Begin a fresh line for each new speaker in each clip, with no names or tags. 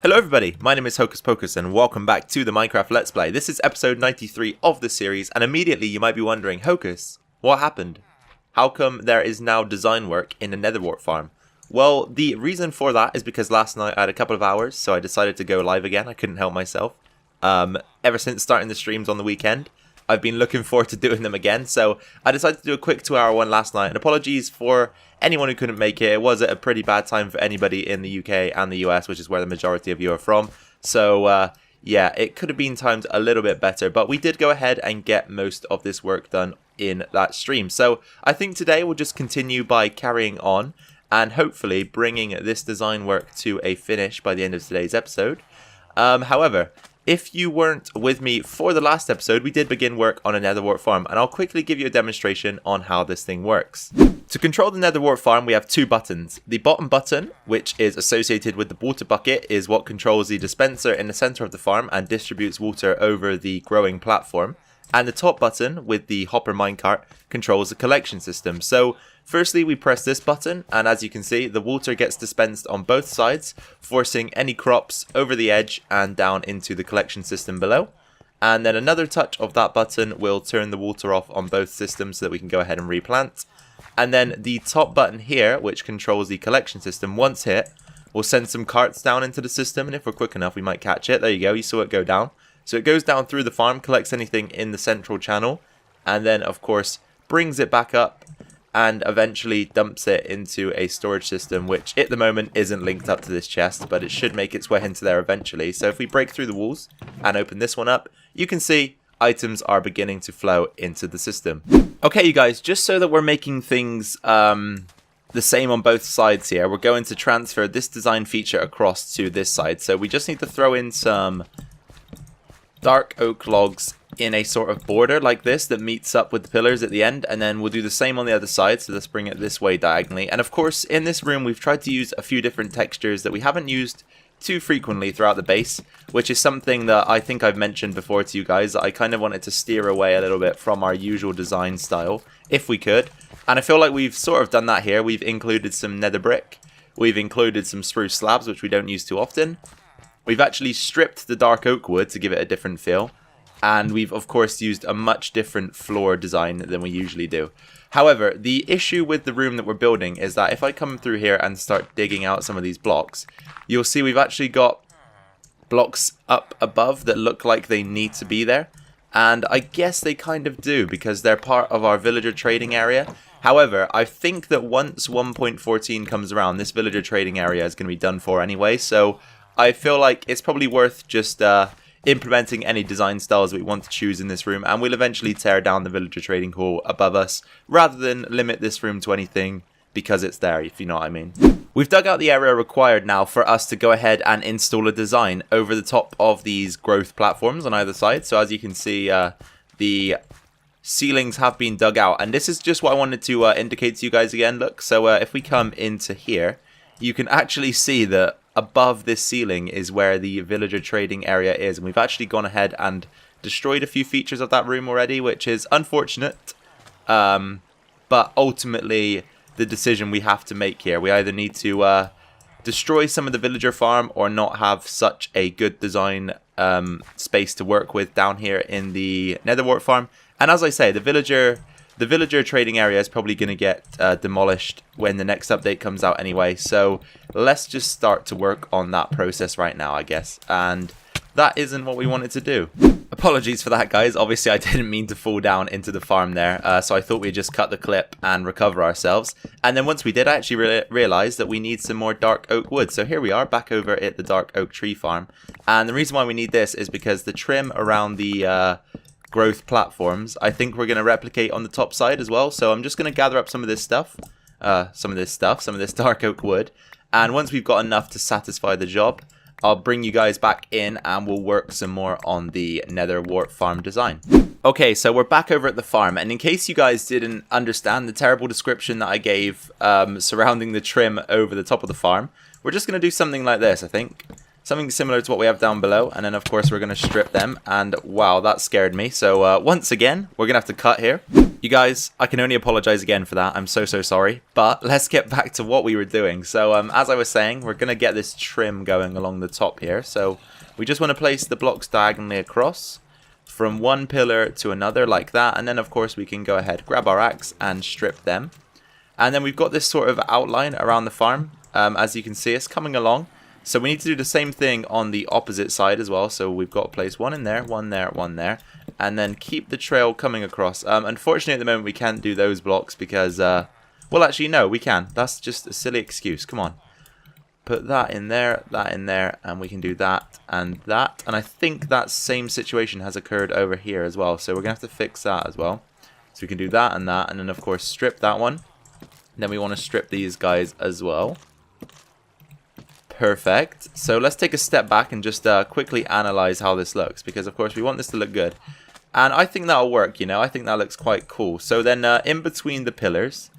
Hello everybody, my name is Hocus Pocus and welcome back to the Minecraft Let's Play. This is episode 93 of the series, and immediately you might be wondering, Hocus, what happened? How come there is now design work in the Nether Wart farm? Well, the reason for that is because last night I had a couple of hours, so I decided to go live again. I couldn't help myself. Ever since starting the streams on the weekend, I've been looking forward to doing them again, so I decided to do a quick 2-hour one last night, and apologies for anyone who couldn't make it. It was a pretty bad time for anybody in the UK and the US, which is where the majority of you are from, so yeah, it could have been timed a little bit better, but we did go ahead and get most of this work done in that stream. So I think today we'll just continue by carrying on and hopefully bringing this design work to a finish by the end of today's episode. However, if you weren't with me for the last episode, we did begin work on a Nether Wart farm, and I'll quickly give you a demonstration on how this thing works. To control the Nether Wart farm, we have two buttons. The bottom button, which is associated with the water bucket, is what controls the dispenser in the center of the farm and distributes water over the growing platform. And the top button, with the hopper minecart, controls the collection system. So firstly, we press this button, and as you can see, the water gets dispensed on both sides, forcing any crops over the edge and down into the collection system below. And then another touch of that button will turn the water off on both systems so that we can go ahead and replant. And then the top button here, which controls the collection system, once hit, will send some carts down into the system, and if we're quick enough, we might catch it. There you go, you saw it go down. So it goes down through the farm, collects anything in the central channel, and then, of course, brings it back up and eventually dumps it into a storage system, which at the moment isn't linked up to this chest, but it should make its way into there eventually. So if we break through the walls and open this one up, you can see items are beginning to flow into the system. Okay, you guys, just so that we're making things the same on both sides here, we're going to transfer this design feature across to this side. So we just need to throw in some dark oak logs in a sort of border like this that meets up with the pillars at the end, and then we'll do the same on the other side. So let's bring it this way diagonally. And of course, in this room we've tried to use a few different textures that we haven't used too frequently throughout the base, which is something that I think I've mentioned before to you guys, that I kind of wanted to steer away a little bit from our usual design style if we could, and I feel like we've sort of done that here. We've included some nether brick, we've included some spruce slabs, which we don't use too often. We've actually stripped the dark oak wood to give it a different feel, and we've of course used a much different floor design than we usually do. However, the issue with the room that we're building is that if I come through here and start digging out some of these blocks, you'll see we've actually got blocks up above that look like they need to be there, and I guess they kind of do because they're part of our villager trading area. However, I think that once 1.14 comes around, this villager trading area is going to be done for anyway, so I feel like it's probably worth just implementing any design styles we want to choose in this room, and we'll eventually tear down the villager trading hall above us rather than limit this room to anything because it's there, if you know what I mean. We've dug out the area required now for us to go ahead and install a design over the top of these growth platforms on either side. So as you can see, the ceilings have been dug out, and this is just what I wanted to indicate to you guys again. Look, so if we come into here, you can actually see that above this ceiling is where the villager trading area is, and we've actually gone ahead and destroyed a few features of that room already, which is unfortunate, but ultimately the decision we have to make here. We either need to destroy some of the villager farm or not have such a good design space to work with down here in the Nether Wart farm. And as I say, the villager trading area is probably going to get demolished when the next update comes out anyway, so let's just start to work on that process right now, I guess, and that isn't what we wanted to do. Apologies for that, guys. Obviously I didn't mean to fall down into the farm there, so I thought we'd just cut the clip and recover ourselves, and then once we did, I actually realized that we need some more dark oak wood. So here we are back over at the dark oak tree farm, and the reason why we need this is because the trim around the growth platforms, I think we're going to replicate on the top side as well. So I'm just going to gather up some of this stuff, some of this dark oak wood, and once we've got enough to satisfy the job, I'll bring you guys back in and we'll work some more on the Nether Wart farm design. Okay, so we're back over at the farm, and in case you guys didn't understand the terrible description that I gave surrounding the trim over the top of the farm, we're just going to do something like this, I think. Something similar to what we have down below, and then of course we're going to strip them, and wow, that scared me. So once again, we're going to have to cut here. You guys, I can only apologize again for that. I'm so sorry. But let's get back to what we were doing. So as I was saying, we're going to get this trim going along the top here. So we just want to place the blocks diagonally across from one pillar to another like that. And then, of course, we can go ahead, grab our axe and strip them. And then we've got this sort of outline around the farm. As you can see, it's coming along. So we need to do the same thing on the opposite side as well. So we've got to place one in there, one there, one there. And then keep the trail coming across. Unfortunately, at the moment, we can't do those blocks because... well, actually, no, we can. That's just a silly excuse. Come on. Put that in there, and we can do that and that. And I think that same situation has occurred over here as well. So we're going to have to fix that as well. So we can do that. And then, of course, strip that one. And then we want to strip these guys as well. Perfect. So let's take a step back and just quickly analyze how this looks. Because, of course, we want this to look good. And I think that'll work, you know. I think that looks quite cool. So then in between the pillars...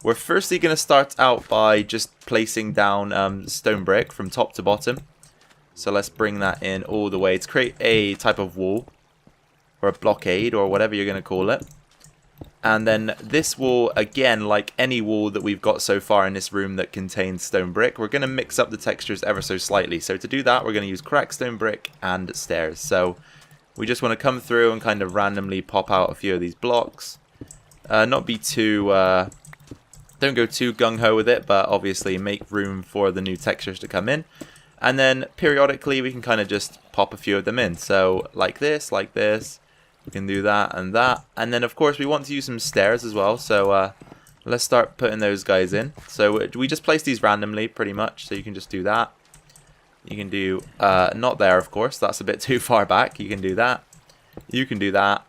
we're firstly going to start out by just placing down stone brick from top to bottom. So let's bring that in all the way to create a type of wall. Or a blockade or whatever you're going to call it. And then this wall, again, like any wall that we've got so far in this room that contains stone brick, we're going to mix up the textures ever so slightly. So to do that, we're going to use cracked stone brick and stairs. So we just want to come through and kind of randomly pop out a few of these blocks. Not be too... don't go too gung-ho with it, but obviously make room for the new textures to come in. And then periodically we can kind of just pop a few of them in. So like this, we can do that and that. And then of course we want to use some stairs as well. So let's start putting those guys in. So we just place these randomly pretty much. So you can just do that. You can do, not there of course, that's a bit too far back. You can do that. You can do that.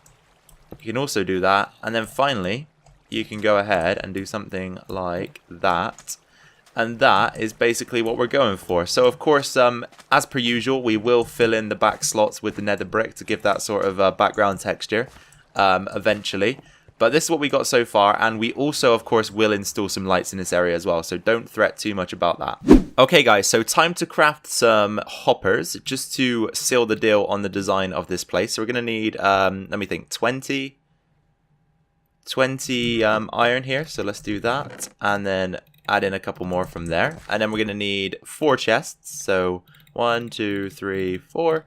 You can also do that. And then finally... you can go ahead and do something like that. And that is basically what we're going for. So, of course, as per usual, we will fill in the back slots with the nether brick to give that sort of background texture eventually. But this is what we got so far. And we also, of course, will install some lights in this area as well. So don't fret too much about that. Okay, guys, so time to craft some hoppers just to seal the deal on the design of this place. So we're going to need, let me think, 20 iron here, so let's do that, and then add in a couple more from there, and then we're going to need 4 chests, so 1, 2, 3, 4,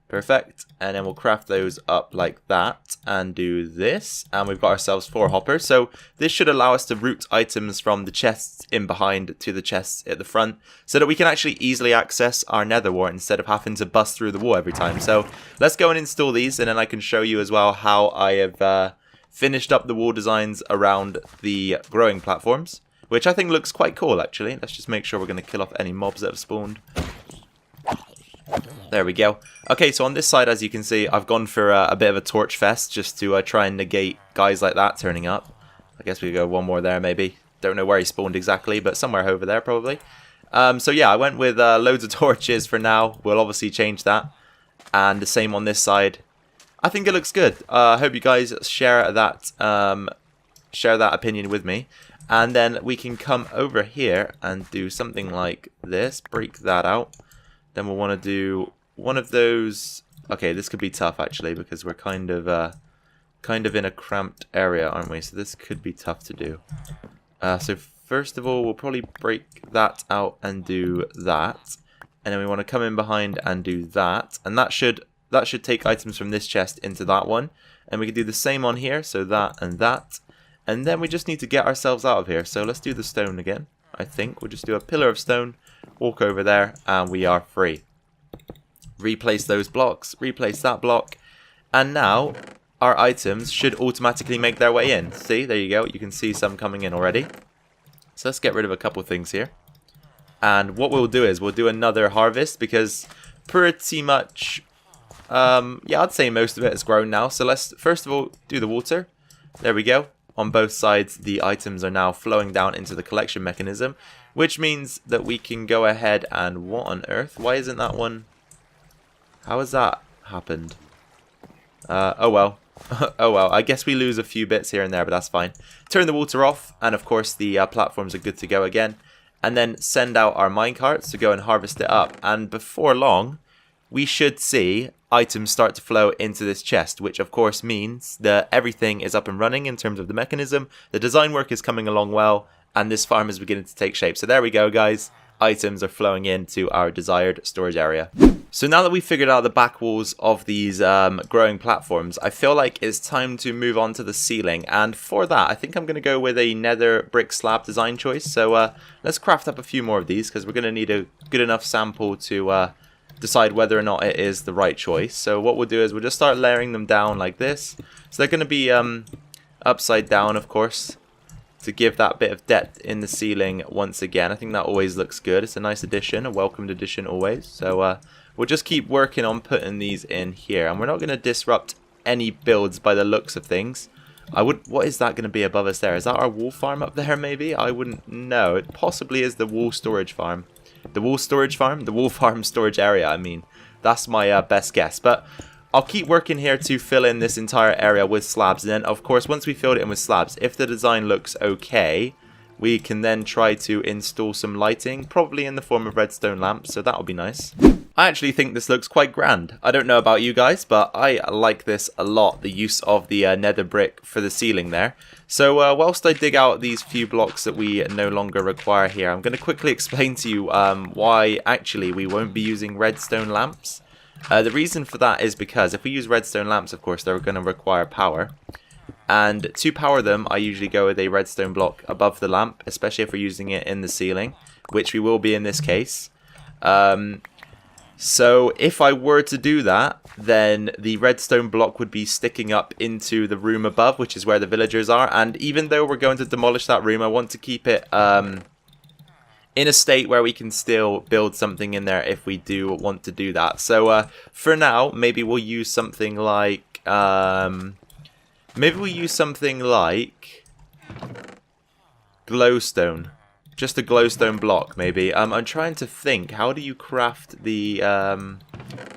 perfect, and then we'll craft those up like that, and do this, and we've got ourselves 4 hoppers. So this should allow us to route items from the chests in behind to the chests at the front, so that we can actually easily access our nether wart instead of having to bust through the wall every time. So let's go and install these, and then I can show you as well how I have finished up the wall designs around the growing platforms, which I think looks quite cool actually. Let's just make sure we're going to kill off any mobs that have spawned. There we go. Okay, so on this side, as you can see, I've gone for a bit of a torch fest just to try and negate guys like that turning up. I guess we go one more there maybe. Don't know where he spawned exactly, but somewhere over there probably. So yeah, I went with loads of torches for now. We'll obviously change that. And the same on this side. I think it looks good. I hope you guys share that opinion with me. And then we can come over here and do something like this. Break that out. Then we'll want to do one of those. Okay, this could be tough actually because we're kind of in a cramped area, aren't we? So this could be tough to do. So first of all, we'll probably break that out and do that. And then we want to come in behind and do that. And that should take items from this chest into that one. And we can do the same on here, so that and that. And then we just need to get ourselves out of here. So let's do the stone again, I think. We'll just do a pillar of stone, walk over there, and we are free. Replace those blocks, replace that block. And now, our items should automatically make their way in. See, there you go. You can see some coming in already. So let's get rid of a couple things here. And what we'll do is we'll do another harvest because pretty much... yeah, I'd say most of it has grown now. So let's first of all do the water. There we go. On both sides, the items are now flowing down into the collection mechanism, which means that we can go ahead and... what on earth? Why isn't that one... how has that happened? Oh well. Oh well, I guess we lose a few bits here and there, but that's fine. Turn the water off, and of course the platforms are good to go again. And then send out our minecarts to go and harvest it up. And before long... we should see items start to flow into this chest, which of course means that everything is up and running in terms of the mechanism. The design work is coming along well, and this farm is beginning to take shape. So there we go, guys. Items are flowing into our desired storage area. So now that we've figured out the back walls of these growing platforms, I feel like it's time to move on to the ceiling. And for that, I think I'm going to go with a nether brick slab design choice. So let's craft up a few more of these, because we're going to need a good enough sample to decide whether or not it is the right choice. So what we'll do is we'll just start layering them down like this. So they're going to be upside down, of course, to give that bit of depth in the ceiling once again. I think that always looks good. It's a nice addition, a welcomed addition always. So we'll just keep working on putting these in here, and we're not going to disrupt any builds by the looks of things. What is that going to be above us there? Is that our wool farm up there maybe? I wouldn't know. It possibly is the wool storage farm. The wool storage farm? The wool farm storage area, I mean. That's my best guess. But I'll keep working here to fill in this entire area with slabs. And then, of course, once we filled it in with slabs, if the design looks okay, we can then try to install some lighting, probably in the form of redstone lamps. So that'll be nice. I actually think this looks quite grand. I don't know about you guys, but I like this a lot, the use of the nether brick for the ceiling there. So whilst I dig out these few blocks that we no longer require here, I'm going to quickly explain to you why actually we won't be using redstone lamps. The reason for that is because if we use redstone lamps, of course, they're going to require power. And to power them, I usually go with a redstone block above the lamp, especially if we're using it in the ceiling, which we will be in this case. So if I were to do that, then the redstone block would be sticking up into the room above, which is where the villagers are. And even though we're going to demolish that room, I want to keep it in a state where we can still build something in there if we do want to do that. So for now, maybe we'll use something like glowstone. Just a glowstone block, maybe. I'm trying to think. How do you craft the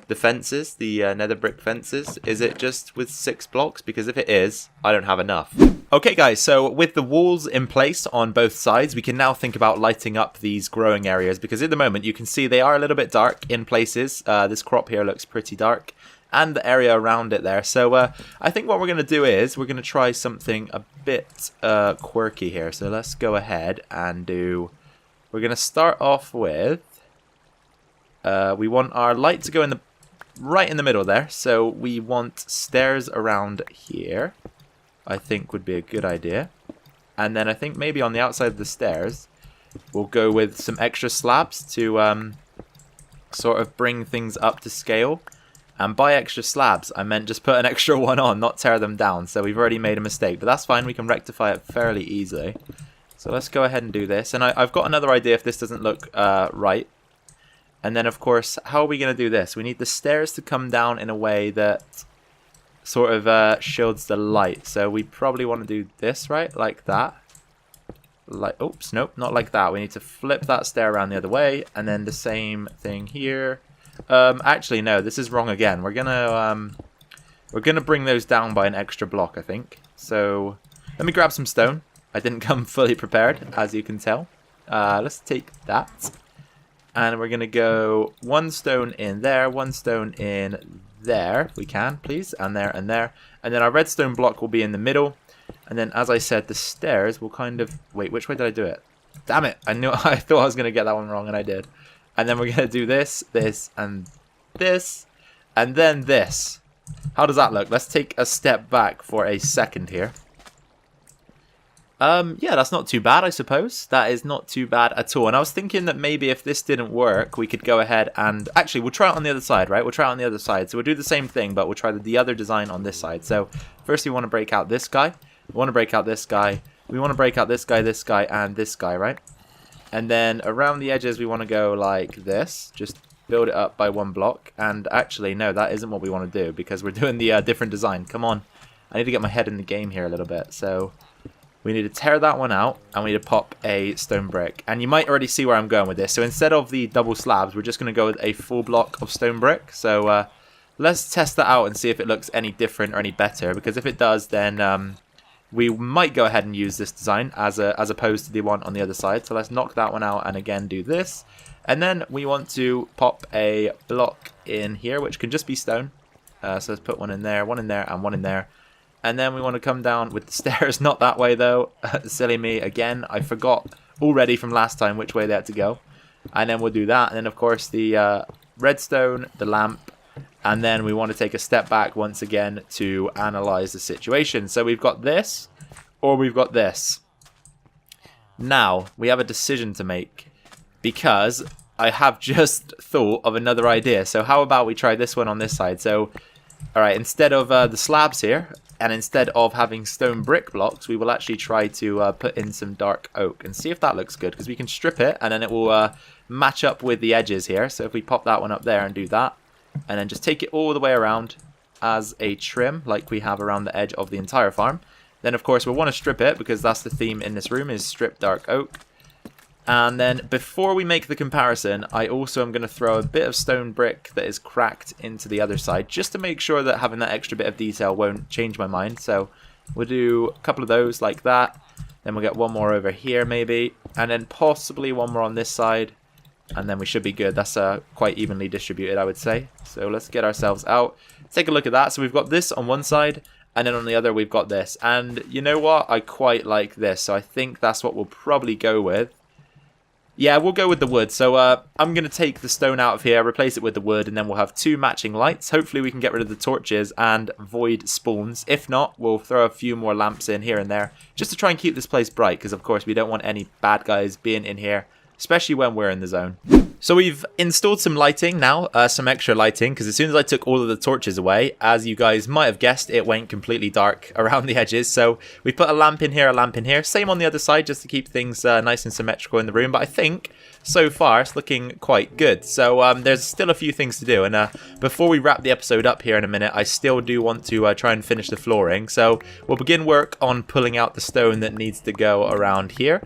fences, the nether brick fences? Is it just with 6 blocks? Because if it is, I don't have enough. Okay, guys. So with the walls in place on both sides, we can now think about lighting up these growing areas. Because at the moment, you can see they are a little bit dark in places. This crop here looks pretty dark, and the area around it there. So I think what we're going to do is we're going to try something a bit quirky here. So let's go ahead and do... We're going to start off with... we want our light to go in the right in the middle there. So we want stairs around here, I think would be a good idea. And then I think maybe on the outside of the stairs, we'll go with some extra slabs to sort of bring things up to scale. And by extra slabs, I meant just put an extra one on, not tear them down. So we've already made a mistake, but that's fine. We can rectify it fairly easily. So let's go ahead and do this. And I've got another idea if this doesn't look right. And then, of course, how are we going to do this? We need the stairs to come down in a way that sort of shields the light. So we probably want to do this, right? Like that. Like, oops, nope, not like that. We need to flip that stair around the other way. And then the same thing here. Actually, no, this is wrong again. We're gonna bring those down by an extra block, I think. So let me grab some stone. I didn't come fully prepared, as you can tell. Let's take that. And we're going to go 1 stone in there, 1 stone in there, if we can, please. And there, and there. And then our redstone block will be in the middle. And then, as I said, the stairs will kind of... Wait, which way did I do it? Damn it. I thought I was going to get that one wrong, and I did. And then we're going to do this, this, and this. And then this. How does that look? Let's take a step back for a second here. Yeah, that's not too bad, I suppose. That is not too bad at all. And I was thinking that maybe if this didn't work, we could go ahead and... Actually, we'll try it on the other side, right? We'll try it on the other side. So we'll do the same thing, but we'll try the other design on this side. So first we want to break out this guy. We want to break out this guy. We want to break out this guy, and this guy, right? And then around the edges, we want to go like this. Just build it up by 1 block. And actually, no, that isn't what we want to do because we're doing the different design. Come on. I need to get my head in the game here a little bit. So... we need to tear that one out, and we need to pop a stone brick. And you might already see where I'm going with this. So instead of the double slabs, we're just going to go with a full block of stone brick. So let's test that out and see if it looks any different or any better. Because if it does, then we might go ahead and use this design as opposed to the one on the other side. So let's knock that one out and again do this. And then we want to pop a block in here, which can just be stone. So let's put one in there, and one in there. And then we want to come down with the stairs. Not that way though. Silly me again. I forgot already from last time which way they had to go. And then we'll do that. And then of course the redstone, the lamp. And then we want to take a step back once again to analyze the situation. So we've got this, or we've got this. Now, we have a decision to make, because I have just thought of another idea. So how about we try this one on this side? So, alright, instead of the slabs here, and instead of having stone brick blocks, we will actually try to put in some dark oak and see if that looks good, because we can strip it and then it will match up with the edges here. So if we pop that one up there and do that, and then just take it all the way around as a trim like we have around the edge of the entire farm. Then of course we'll want to strip it, because that's the theme in this room, is strip dark oak. And then before we make the comparison, I also am going to throw a bit of stone brick that is cracked into the other side, just to make sure that having that extra bit of detail won't change my mind. So we'll do a couple of those like that. Then we'll get one more over here maybe, and then possibly one more on this side. And then we should be good. That's quite evenly distributed, I would say. So let's get ourselves out. Take a look at that. So we've got this on one side, and then on the other we've got this. And you know what? I quite like this. So I think that's what we'll probably go with. Yeah, we'll go with the wood. So I'm going to take the stone out of here, replace it with the wood, and then we'll have two matching lights. Hopefully we can get rid of the torches and void spawns. If not, we'll throw a few more lamps in here and there, just to try and keep this place bright, because of course we don't want any bad guys being in here, especially when we're in the zone. So we've installed some lighting now, some extra lighting, because as soon as I took all of the torches away, as you guys might have guessed, it went completely dark around the edges. So we put a lamp in here, a lamp in here, same on the other side, just to keep things nice and symmetrical in the room. But I think so far it's looking quite good. So there's still a few things to do, and before we wrap the episode up here in a minute, I still do want to try and finish the flooring. So we'll begin work on pulling out the stone that needs to go around here.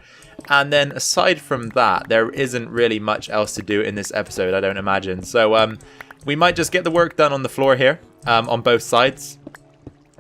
And then aside from that, there isn't really much else to do in this episode, I don't imagine. So we might just get the work done on the floor here, on both sides.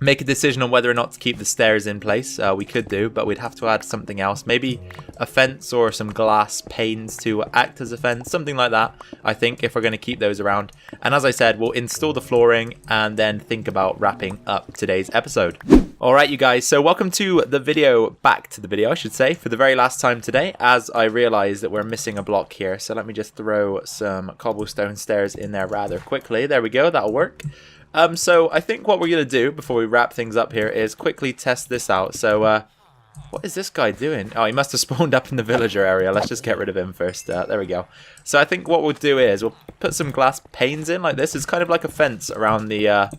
Make a decision on whether or not to keep the stairs in place. We could do, but we'd have to add something else. Maybe a fence or some glass panes to act as a fence. Something like that, I think, if we're going to keep those around. And as I said, we'll install the flooring and then think about wrapping up today's episode. Alright you guys, so welcome to the video, back to the video I should say, for the very last time today, as I realise that we're missing a block here. So let me just throw some cobblestone stairs in there rather quickly. There we go, that'll work. So I think what we're going to do before we wrap things up here is quickly test this out. So what is this guy doing? Oh, he must have spawned up in the villager area. Let's just get rid of him first. There we go. So I think what we'll do is we'll put some glass panes in like this. It's kind of like a fence around the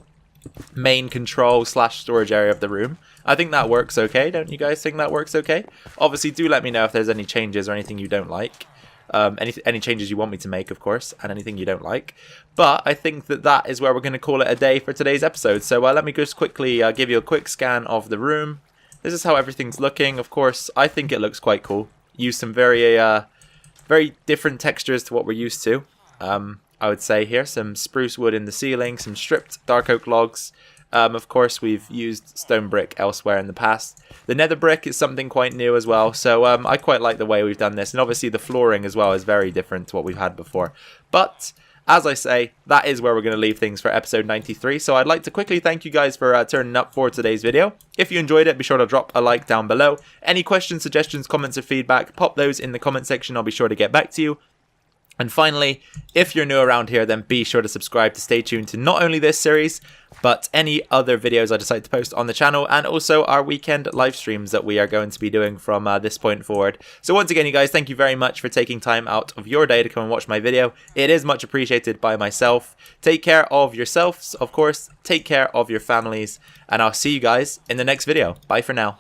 main control / storage area of the room. I think that works okay. Don't you guys think that works okay? Obviously do let me know if there's any changes or anything you don't like. Any changes you want me to make, of course, and anything you don't like. But I think that is where we're going to call it a day for today's episode. So let me just quickly give you a quick scan of the room. This is how everything's looking. Of course, I think it looks quite cool. Use some very different textures to what we're used to. I would say here, some spruce wood in the ceiling, some stripped dark oak logs. Of course, we've used stone brick elsewhere in the past. The nether brick is something quite new as well, so I quite like the way we've done this. And obviously the flooring as well is very different to what we've had before. But as I say, that is where we're going to leave things for episode 93. So I'd like to quickly thank you guys for turning up for today's video. If you enjoyed it, be sure to drop a like down below. Any questions, suggestions, comments, or feedback, pop those in the comment section. I'll be sure to get back to you. And finally, if you're new around here, then be sure to subscribe to stay tuned to not only this series, but any other videos I decide to post on the channel, and also our weekend live streams that we are going to be doing from this point forward. So once again, you guys, thank you very much for taking time out of your day to come and watch my video. It is much appreciated by myself. Take care of yourselves, of course. Take care of your families, and I'll see you guys in the next video. Bye for now.